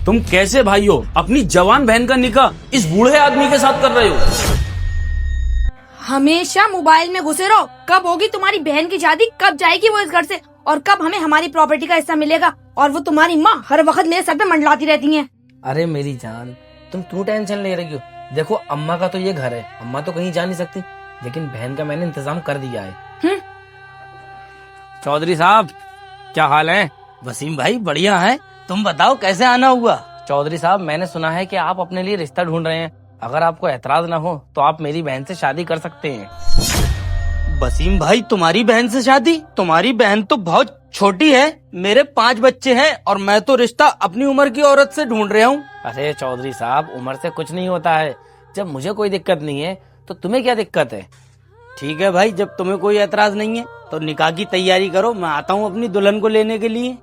तुम कैसे भाई हो? अपनी जवान बहन का निकाह इस बूढ़े आदमी के साथ कर रहे हो? हमेशा मोबाइल में घुसे रहो। कब होगी तुम्हारी बहन की शादी, कब जाएगी वो इस घर से, और कब हमें हमारी प्रॉपर्टी का हिस्सा मिलेगा। और वो तुम्हारी माँ हर वक्त ले सर पे मंडलाती रहती हैं। अरे मेरी जान, तुम क्यों टेंशन ले रही हो? देखो अम्मा का तो ये घर है, अम्मा तो कहीं जा नहीं सकती, लेकिन बहन का मैंने इंतजाम कर दिया है। चौधरी साहब, क्या हाल है? वसीम भाई बढ़िया है, तुम बताओ कैसे आना हुआ? चौधरी साहब, मैंने सुना है कि आप अपने लिए रिश्ता ढूंढ रहे हैं। अगर आपको एतराज ना हो तो आप मेरी बहन से शादी कर सकते हैं। वसीम भाई, तुम्हारी बहन से शादी? तुम्हारी बहन तो बहुत छोटी है, मेरे 5 बच्चे हैं और मैं तो रिश्ता अपनी उम्र की औरत से ढूंढ रहा हूँ। अरे चौधरी साहब, उम्र से कुछ नहीं होता है। जब मुझे कोई दिक्कत नहीं है तो तुम्हें क्या दिक्कत है? ठीक है भाई, जब तुम्हें कोई एतराज नहीं है तो निकाह की तैयारी करो, मैं आता हूँ अपनी दुल्हन को लेने के लिए।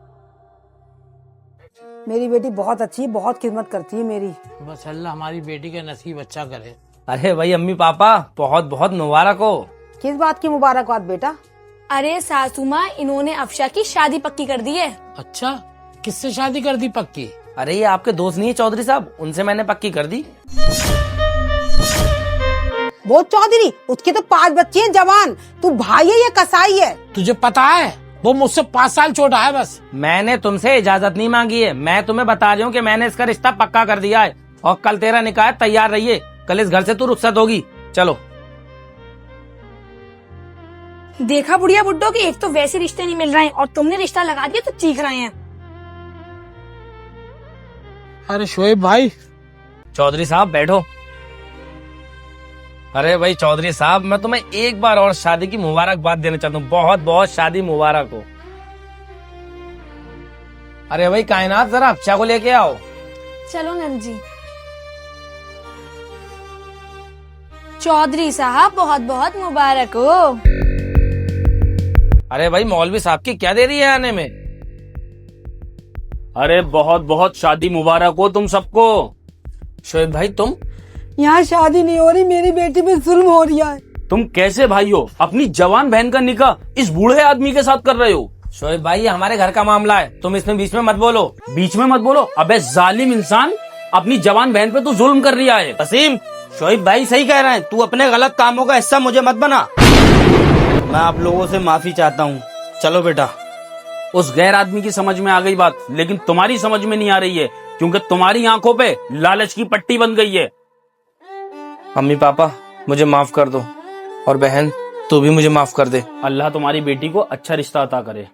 मेरी बेटी बहुत अच्छी, बहुत खिदमत करती है मेरी। बस अल्लाह हमारी बेटी का नसीब अच्छा करे। अरे भाई अम्मी पापा, बहुत बहुत मुबारक हो। किस बात की मुबारकबाद बेटा? अरे सासू माँ, इन्होंने अफशा की शादी पक्की कर दी है। अच्छा, किससे शादी कर दी पक्की? अरे ये आपके दोस्त नहीं है चौधरी साहब, उनसे मैंने पक्की कर दी। वो चौधरी, उसके तो 5 बच्चे हैं जवान। तू भाई है या कसाई है? तुझे पता है वो मुझसे 5 साल छोटा है बस। मैंने तुमसे इजाजत नहीं मांगी है, मैं तुम्हें बता रही हूँ कि मैंने इसका रिश्ता पक्का कर दिया है और कल तेरा निकाह है, तैयार रहिए। कल इस घर से तू रुखसत होगी। चलो। देखा बुढ़िया बुड्ढो की, एक तो वैसे रिश्ते नहीं मिल रहे हैं और तुमने रिश्ता लगा दिया तो चीख रहे हैं। अरे शोएब भाई। चौधरी साहब बैठो। अरे भाई चौधरी साहब, मैं तुम्हें एक बार और शादी की मुबारकबाद देना चाहता हूँ। बहुत बहुत शादी मुबारक हो। अरे भाई कायनात, जरा अफशा को लेके आओ। चलो नंद जी। चौधरी साहब, बहुत बहुत मुबारक हो। अरे भाई मौलवी साहब की क्या देरी है आने में? अरे बहुत बहुत शादी मुबारक हो तुम सबको। शोएब भाई तुम? यहाँ शादी नहीं हो रही, मेरी बेटी पे जुल्म हो रहा है। तुम कैसे भाई हो? अपनी जवान बहन का निकाह इस बूढ़े आदमी के साथ कर रहे हो? शोएब भाई ये हमारे घर का मामला है, तुम इसमें बीच में मत बोलो। बीच में मत बोलो? अबे जालिम इंसान, अपनी जवान बहन पे तू जुल्म कर रहा है। वसीम, शोएब भाई सही कह रहे हैं, तू अपने गलत कामों का हिस्सा मुझे मत बना। मैं आप लोगों से माफी चाहता हूँ। चलो बेटा। उस गैर आदमी की समझ में आ गई बात, लेकिन तुम्हारी समझ में नहीं आ रही है, क्योंकि तुम्हारी आंखों पे लालच की पट्टी बन गई है। अम्मी पापा मुझे माफ कर दो, और बहन तू भी मुझे माफ कर दे। अल्लाह तुम्हारी बेटी को अच्छा रिश्ता अता करे।